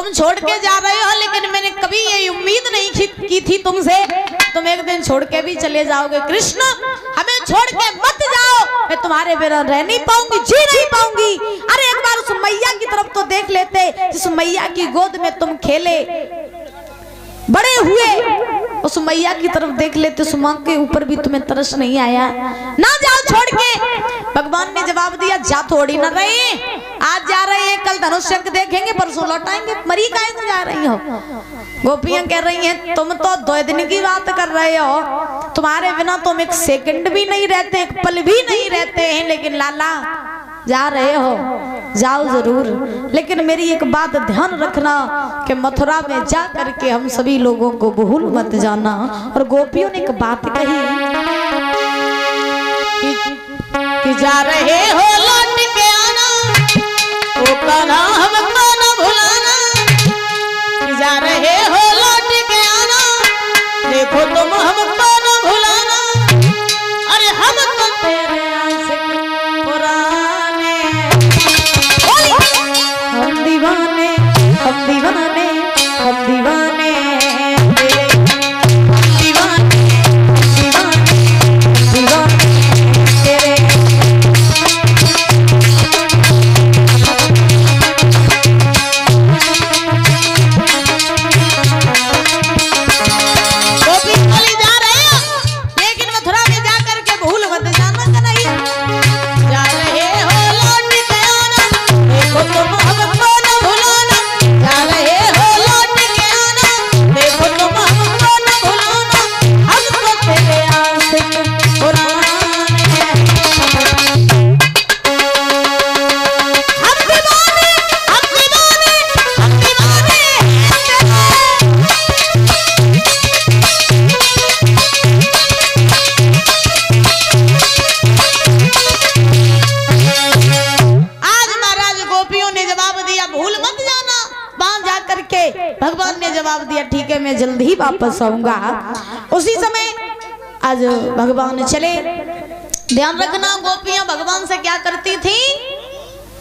तुम छोड़ के जा रहे हो, लेकिन मैंने कभी ये उम्मीद नहीं की थी तुमसे तुम एक दिन छोड़ के भी चले जाओगे। कृष्ण हमें छोड़ के मत जाओ, मैं तुम्हारे बिना रह नहीं पाऊंगी, जी नहीं पाऊंगी। अरे एक बार उस मैया की तरफ तो देख लेते, जिस मैया की गोद में तुम खेले बड़े हुए, उस मैया की तरफ देख लेते, उस माँ के ऊपर भी तुम्हें तरस नहीं आया। ना जाओ छोड़ के। भगवान ने जवाब दिया, जा थोड़ी ना रहे, आज जा रहे हैं, कल धनुष्य देखेंगे, परसों लौटाएंगे, मरी काहे को जा रही हो। गोपियां कह रही हैं, तुम तो 2 दिन की बात कर रहे हो, तुम्हारे बिना तुम एक सेकंड भी नहीं रहते, एक पल भी नहीं रहते हैं, लेकिन लाला जा रहे हो, जाओ जरूर, लेकिन मेरी एक बात ध्यान रखना कि मथुरा में जा करके हम सभी लोगों को भूल मत जाना। और गोपियों ने एक बात कही कि जा रहे हो लौट के आना, वो कहना हमको न भुलाना। कि जा रहे हो लौट के आना, देखो तुम हमको न भुलाना। अरे हम तो तेरे आशिक पुराने, हम दीवाने, हम दीवाने, हम दीवाने तेरे, दीवाने, दीवाने, दीवाने तेरे। गोपी बोली, जा रहे हो, लेकिन मथुरा में जा करके भूल मत जाना कन्हैया। जा रहे हो लौट के आना, देखो तुम हमको न भुलाना। जा रहे हो लौट के आना, देखो तुम हमको न भुलाना। हमको तेरे आशिक पुराने, हम दीवाने, हम दीवाने, हम दीवाने आज महाराज गोपियों ने जवाब दिया, भूल मत जाना। वहां जा करके भगवान ने जवाब दिया, ठीक है मैं जल्द ही वापस आऊंगा। उसी समय आज भगवान चले। ध्यान रखना, गोपियां भगवान से क्या करती थी?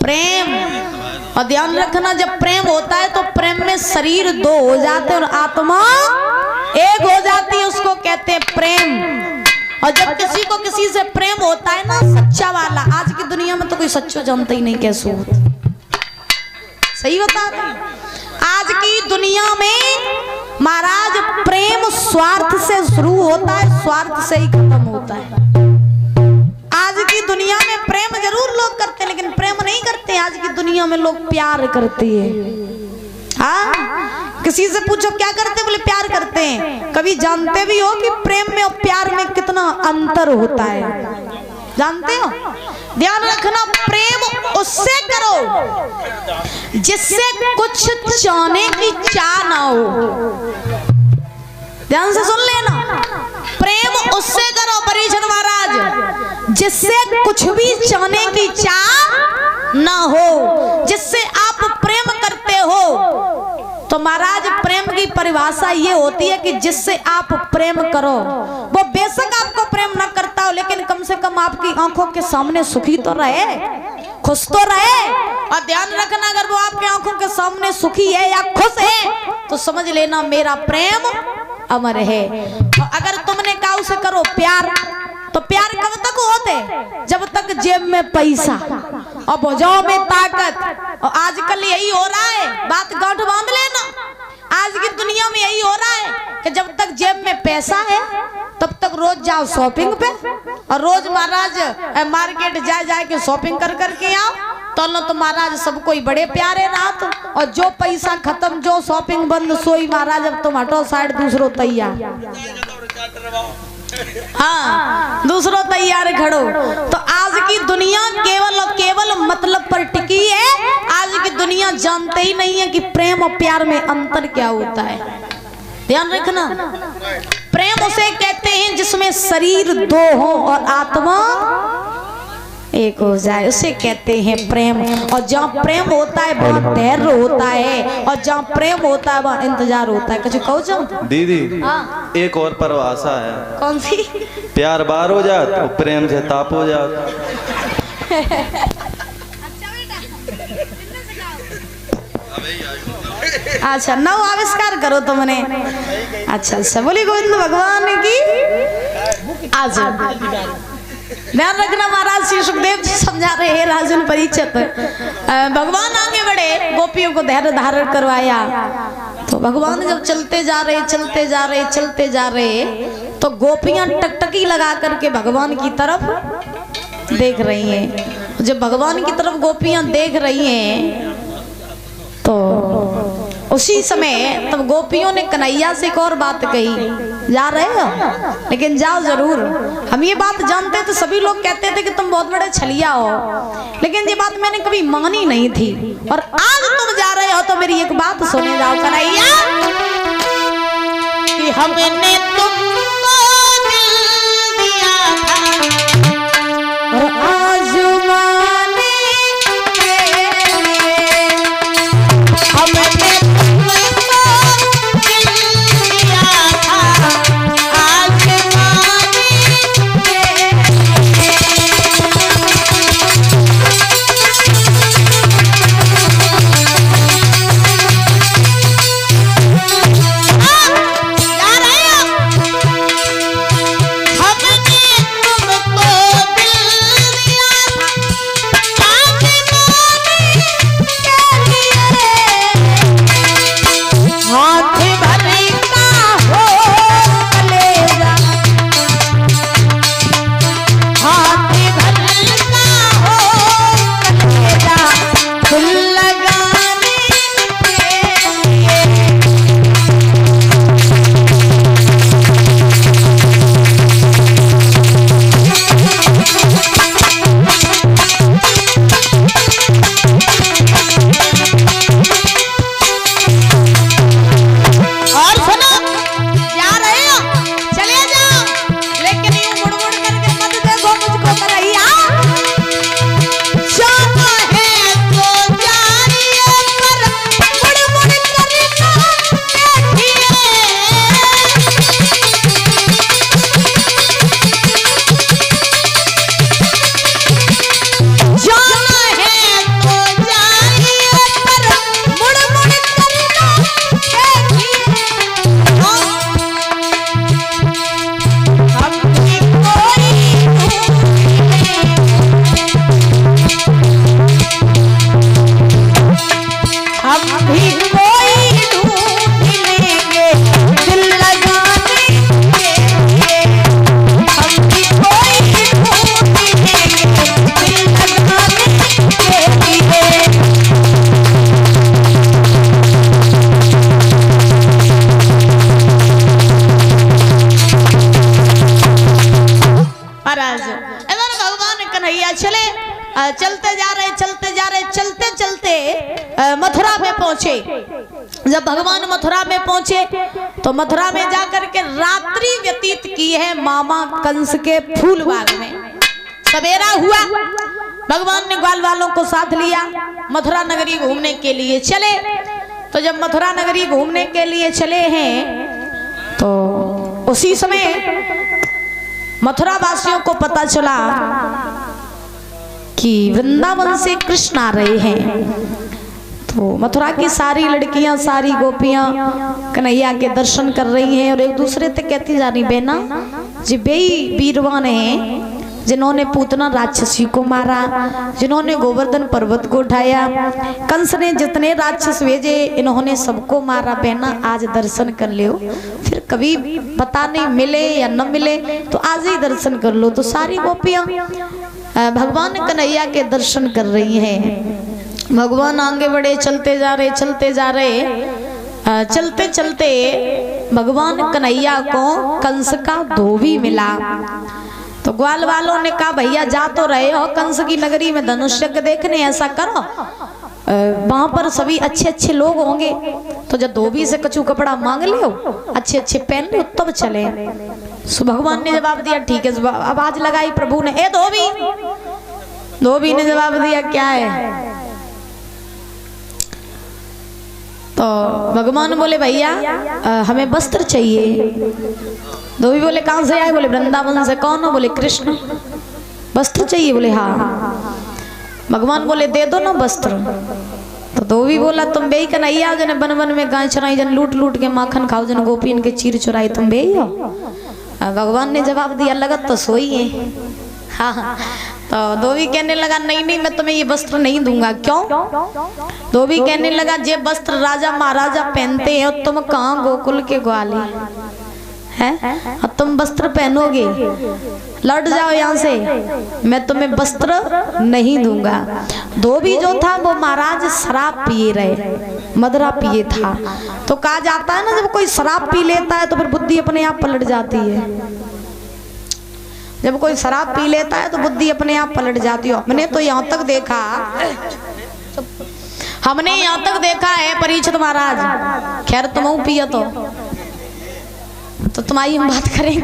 प्रेम। और ध्यान रखना, जब प्रेम होता है तो प्रेम में शरीर 2 हो जाते हैं और आत्मा 1 हो जाती है, उसको कहते हैं प्रेम। और जब किसी को किसी से प्रेम होता है ना, सच्चा वाला, आज की दुनिया में तो कोई सच्चा जानता ही नहीं कैसे होता। सही बता रहे। आज की दुनिया में महाराज प्रेम स्वार्थ से शुरू होता है, स्वार्थ से ही खत्म होता है। आज की दुनिया में प्रेम जरूर लोग करते हैं, लेकिन प्रेम नहीं करते। आज की दुनिया में लोग प्यार करते हैं। हाँ, किसी से पूछो क्या करते, बोले प्यार करते हैं। कभी जानते भी हो कि प्रेम में और प्यार में कितना अंतर होता है? जानते हो? ध्यान रखना, प्रेम उससे करो जिससे कुछ चाहने की चाह ना हो। ध्यान से सुन लेना, प्रेम उससे करो परीक्षण महाराज जिससे कुछ भी चाहने की चाह ना हो। जिससे आप प्रेम करते हो तो महाराज प्रेम की परिभाषा ये होती है कि जिससे आप प्रेम करो, वो बेशक आपको प्रेम न करता हो, लेकिन कम से कम आपकी आंखों के सामने सुखी तो रहे, खुश तो रहे। और ध्यान रखना, अगर वो आपके आंखों के सामने सुखी है या खुश है तो समझ लेना मेरा प्रेम अमर है। और अगर तुमने कहा उसे करो प्यार, तो प्यार कब तक होते? जब तक जेब में पैसा और भुजाओं में ताकत। और आजकल यही हो रहा है, बात गांठ बांध लेना। आज की दुनिया में यही हो रहा है कि जब तक जेब में पैसा है तब तक रोज जाओ शॉपिंग पे, और रोज महाराज मार्केट जा के शॉपिंग कर करके आओ। तो महाराज सब कोई बड़े प्यारे रात, और जो पैसा खत्म, जो शॉपिंग बंद, सोई महाराज अब तुम हटो साइड, दूसरो तैयार। हाँ, दूसरों तैयार खड़ो। तो आज की दुनिया केवल और केवल मतलब पर टिकी है। आज की दुनिया जानते ही नहीं है कि प्रेम और प्यार में अंतर क्या होता है। ध्यान रखना, प्रेम उसे कहते हैं जिसमें शरीर 2 हो और आत्मा 1 हो जाए, उसे कहते हैं प्रेम। और जहाँ प्रेम होता है वहाँ धैर्य होता है, और जहाँ प्रेम होता है वहाँ इंतजार होता है। कुछ कहो जाओ दीदी। हाँ। एक और परिभाषा है। कौन सी? प्यार बार हो जात और प्रेम से ताप हो जात। अच्छा नव आविष्कार करो तुमने। अच्छा अच्छा बोली गोविंद भगवान की। आज ध्यान रखना महाराज श्री सुखदेव जी समझा रहे हैं राजन परीक्षित। भगवान आगे बढ़े, गोपियों को धैर्य धारण करवाया। तो भगवान जब चलते जा रहे चलते जा रहे चलते जा रहे तो गोपियां टकटकी लगा करके भगवान की तरफ देख रही हैं। जब भगवान की तरफ गोपियां देख रही हैं तो उसी समय तब गोपियों ने कन्हैया से एक और बात कही, जा रहे हो लेकिन जाओ जरूर। हम ये बात जानते तो सभी लोग कहते थे कि तुम बहुत बड़े छलिया हो, लेकिन ये बात मैंने कभी मानी नहीं थी और आज तुम जा रहे हो तो मेरी एक बात सुने जाओ कन्हैया कि हमने तुमको दिल दिया था और आज मथुरा में पहुंचे। जब भगवान मथुरा में पहुंचे तो मथुरा में जाकर के रात्रि व्यतीत की है मामा कंस के फूल बाग में। सवेरा हुआ, भगवान ने ग्वाल वालों को साथ लिया, मथुरा नगरी घूमने के लिए चले। तो जब मथुरा नगरी घूमने के लिए चले हैं तो उसी समय मथुरा वासियों को पता चला कि वृंदावन से कृष्ण आ रहे हैं। तो मथुरा की सारी लड़कियां सारी गोपियां कन्हैया के दर्शन कर रही हैं और एक दूसरे से कहती जा रही, बेना जी बेई वीरवान हैं जिन्होंने पूतना राक्षसी को मारा, जिन्होंने गोवर्धन पर्वत को उठाया, कंस ने जितने राक्षस भेजे इन्होंने सबको मारा। बहना आज दर्शन कर लो, फिर कभी पता नहीं मिले या न मिले तो आज ही दर्शन कर लो। तो सारी गोपियां भगवान कन्हैया के दर्शन कर रही हैं। भगवान आगे बढ़े, चलते जा रहे चलते जा रहे, चलते चलते भगवान कन्हैया को कंस का धोबी मिला। तो ग्वाल वालों ने कहा भैया जा तो रहे हो कंस की नगरी में धनुष यज्ञ देखने, ऐसा करो वहां पर सभी अच्छे अच्छे लोग होंगे, तो जब धोबी से कछु कपड़ा मांग लियो अच्छे अच्छे पहन लियो तब चले। सो भगवान ने जवाब दिया ठीक है। आवाज लगाई प्रभु ने, ए धोबी। धोबी ने जवाब दिया क्या है? तो भगवान बोले भैया हमें वस्त्र चाहिए। धोबी बोले कहां से आए? बोले वृंदावन से। कौन हो? बोले कृष्ण। वस्त्र चाहिए? बोले हाँ। भगवान बोले दे दो ना वस्त्र। तो धोबी बोला तुम बेई कन्हैया जन बन बन में गाय चराई जन लूट लूट के माखन खाओ जन गोपियन के चीर चुराई तुम बेई हो। भगवान ने जवाब दिया लगत तो सोई है। हाँ तो धोबी कहने लगा नहीं नहीं मैं तुम्हें ये वस्त्र नहीं दूंगा। क्यों? धोबी कहने लगा जे वस्त्र राजा महाराजा पहनते हैं और तुम कहाँ गोकुल के ग्वाले हैं और तुम वस्त्र पहनोगे, लौट जाओ यहाँ से, मैं तुम्हें वस्त्र नहीं दूंगा। धोबी जो था वो महाराज शराब पिए रहे, मदरा पिए था। तो कहा जाता है ना जब कोई शराब पी लेता है तो फिर बुद्धि अपने आप पलट जाती है। जब कोई शराब पी लेता है तो बुद्धि अपने आप पलट जाती है। हमने तो यहाँ तक देखा है परीक्षित महाराज, खैर तुम पिया तो तुम्हारी हम बात करेंगे।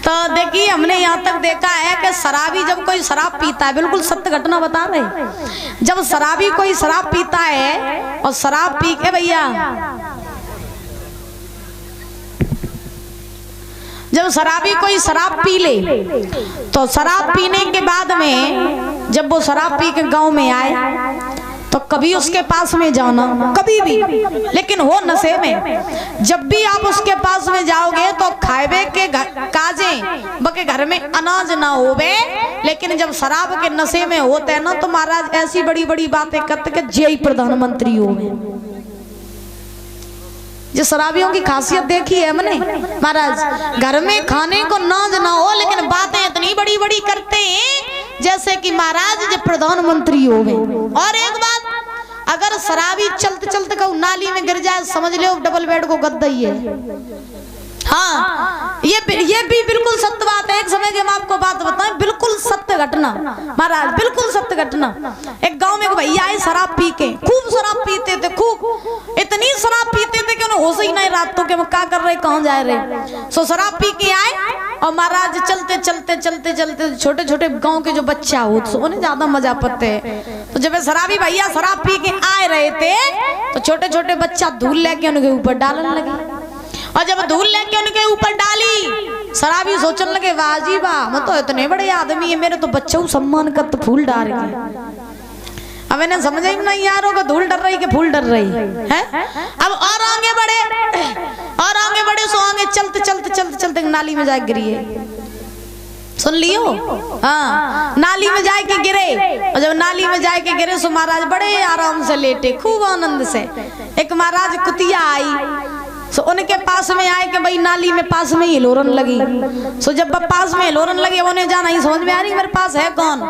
तो देखिए हमने यहाँ तक देखा है कि शराबी जब कोई शराब पीता है, बिल्कुल सत्य घटना बता रहे, जब शराबी कोई शराब पीता है और शराब पी के भैया जब शराबी कोई शराब पी ले तो शराब पीने के बाद में जब वो शराब पी के गांव में आए तो कभी उसके पास में जाना, कभी भी, लेकिन हो नशे में। जब भी आप उसके पास में जाओगे तो खाएबे के काजे बके घर में अनाज ना होवे, लेकिन जब शराब के नशे में होते हैं ना तो महाराज ऐसी बड़ी बड़ी बातें करते कि जय प्रधानमंत्री होवे। जो शराबियों की खासियत देखी है हमने महाराज, घर में खाने को नाज ना हो लेकिन बातें इतनी बड़ी बड़ी करते हैं जैसे कि महाराज जो प्रधानमंत्री होवे। और एक बात, अगर शराबी चलते चलते कहूँ नाली में गिर जाए समझ लो डबल बेड को गद्दा ही है। हाँ ये भी बिल्कुल सत्य बात है। एक समय की हम आपको बात बताएं, बिल्कुल सत्य घटना महाराज, बिल्कुल सत्य घटना। एक गांव में एक भैया आए शराब पी के, खूब शराब पीते थे, खूब इतनी शराब पीते थे कि उन्हें होश ही नहीं रातों के क्या कर रहे कहाँ जा रहे। सो शराब पी के आए और महाराज चलते चलते चलते चलते छोटे छोटे गांव के जो बच्चा हो तो उन्हें ज्यादा मजा पड़ते है। तो जब शराबी भैया शराब पी के आ रहे थे तो छोटे छोटे बच्चा धूल लेके उनके ऊपर डालने लगे। और जब धूल लेके उनके ऊपर डाली शराबी सोचने लगे वाह जी वाह, मैं तो इतने बड़े आदमी है, मेरे तो बच्चों सम्मान का तो फूल डाल रहे। अब इन्हें समझ ही नहीं आ रहा धूल डर रही कि फूल डर रही है। अब और आगे बढ़े सो आगे चलते चलते चलते चलते नाली में जाके गिरी है। सुन लियो, हाँ नाली में जाए के गिरे। और जब नाली में जाए के गिरे सो महाराज बड़े आराम से लेटे, खूब आनंद से। एक महाराज कुतिया आई सो उनके पास में आए कि भाई नाली में पास में ही हिलोरन लगी। सो जब पास में हिलोरन लगी उन्हें जाना ही समझ में आ रही मेरे पास है कौन।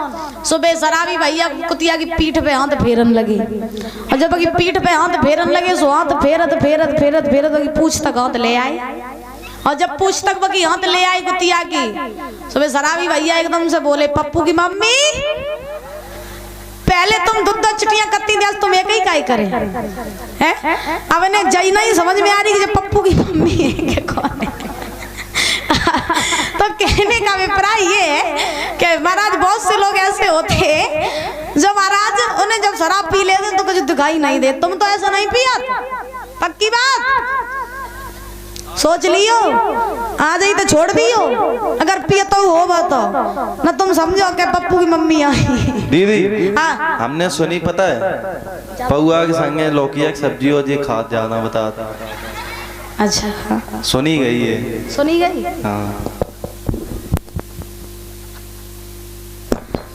सो बेशराबी भैया कुतिया की पीठ पे हाथ फेरन लगी। और जब की पीठ पे हाथ फेरन लगे सो हाथ फेरत फेरत फेरत फेरत पूछ तक हाथ ले आए। और जब पूछ तक बकी हाथ ले आई कुतिया की सो बेशराबी भैया एकदम से बोले पप्पू की मम्मी पहले तुम दूध चिटियां कत्ती दे तुम एक ही काई करे हैं। अब इन्हें जई नहीं समझ में आ रही कि जब पप्पू की मम्मी है कि कौन है। तो कहने का अभिप्राय ये है कि महाराज बहुत से लोग ऐसे होते हैं जो महाराज उन्हें जब शराब पी लेते तो कुछ दिखाई नहीं दे। तुम तो ऐसा नहीं पिया, पक्की बात सोच लियो, आ जाई तो छोड़ दियो। अगर पिया तो हो तो ना तुम समझो कि पप्पू की मम्मी आई। दीदी हाँ? हमने सुनी पता है पौआ के संगे लौकिया की सब्जी हो जी खाद जाना बता। अच्छा सुनी गई है, सुनी गई हाँ।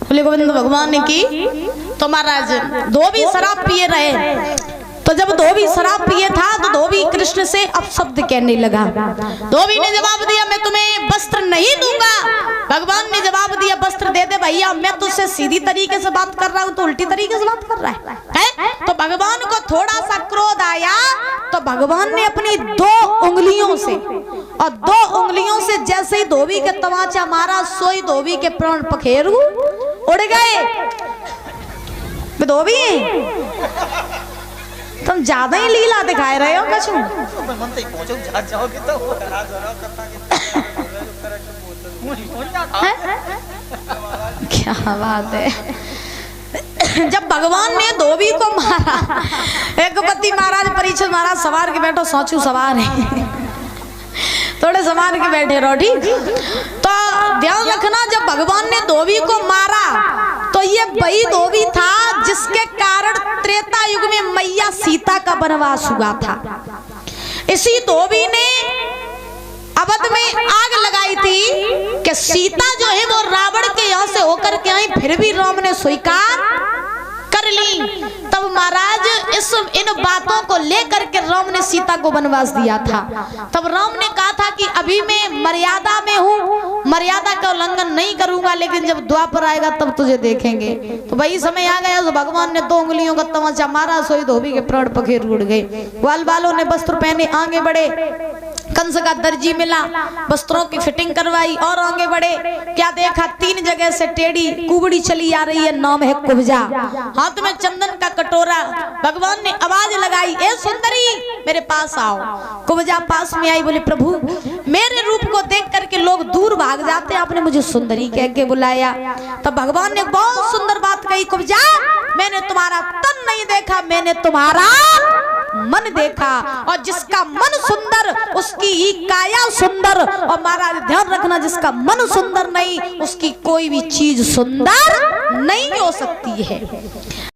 बोले गोविंद भगवान ने की तो महाराज धोबी शराब पिए रहे। तो जब धोबी शराब पिए था तो धोबी कृष्ण से अपशब्द कहने लगा। धोबी ने जवाब दिया मैं तुम्हें वस्त्र नहीं दूंगा। भगवान ने जवाब दिया वस्त्र दे दे भैया, मैं तुझसे सीधी तरीके से बात कर रहा हूँ तो उल्टी तरीके से बात कर रहा है। तो भगवान को थोड़ा सा क्रोध आया तो भगवान ने अपनी 2 उंगलियों से और 2 उंगलियों से जैसे ही धोबी के तमाचा मारा सोई धोबी के प्राण पखेरु उड़ गए। धोबी तुम ज्यादा ही लीला दिखाए रहे हो कछु। क्या बात है। जब भगवान ने धोबी को मारा, एक पति महाराज परीक्षित महाराज सवार के बैठो सोचू सवार है थोड़े सवार के बैठे रहो ठीक। तो ध्यान रखना जब भगवान ने धोबी को मारा तो तो ये वही धोबी था जिसके कारण त्रेता युग में मैया सीता का वनवास हुआ था। इसी धोबी ने अवध में आग लगाई थी कि सीता जो है वो रावण के यहाँ से होकर के आई, फिर भी राम ने स्वीकार कर ली। तब महाराज इन बातों को लेकर के राम ने सीता को वनवास दिया था। तब राम ने कहा था कि अभी मैं मर्यादा में हूँ, मर्यादा का उल्लंघन नहीं करूंगा, लेकिन जब द्वापर आएगा तब तुझे देखेंगे। तो वही समय आ गया तो भगवान ने 2 उंगलियों का तमाचा मारा, सोई धोबी के प्राण पखेर उड़ गए। ग्वाल बालों ने वस्त्र पहने आगे बढ़े, कंस का दर्जी मिला, वस्त्रों की फिटिंग करवाई और आगे बढ़े। क्या देखा, 3 जगह से टेढ़ी कुबड़ी चली आ रही है, नाम है कुब्जा, हाथ में चंदन का कटोरा। भगवान ने आवाज लगाई, ए सुंदरी मेरे पास आओ। कुब्जा पास में आई, बोले प्रभु मेरे रूप को देख करके लोग दूर भाग जाते, आपने मुझे सुंदरी कह के बुलाया। तब भगवान ने बहुत सुंदर बात कही, कुब्जा मैंने तुम्हारा तन नहीं देखा, मैंने तुम्हारा मन देखा, और जिसका मन सुंदर उसकी ही काया सुंदर। और महाराज ध्यान रखना, जिसका मन सुंदर नहीं उसकी कोई भी चीज सुंदर नहीं हो सकती है।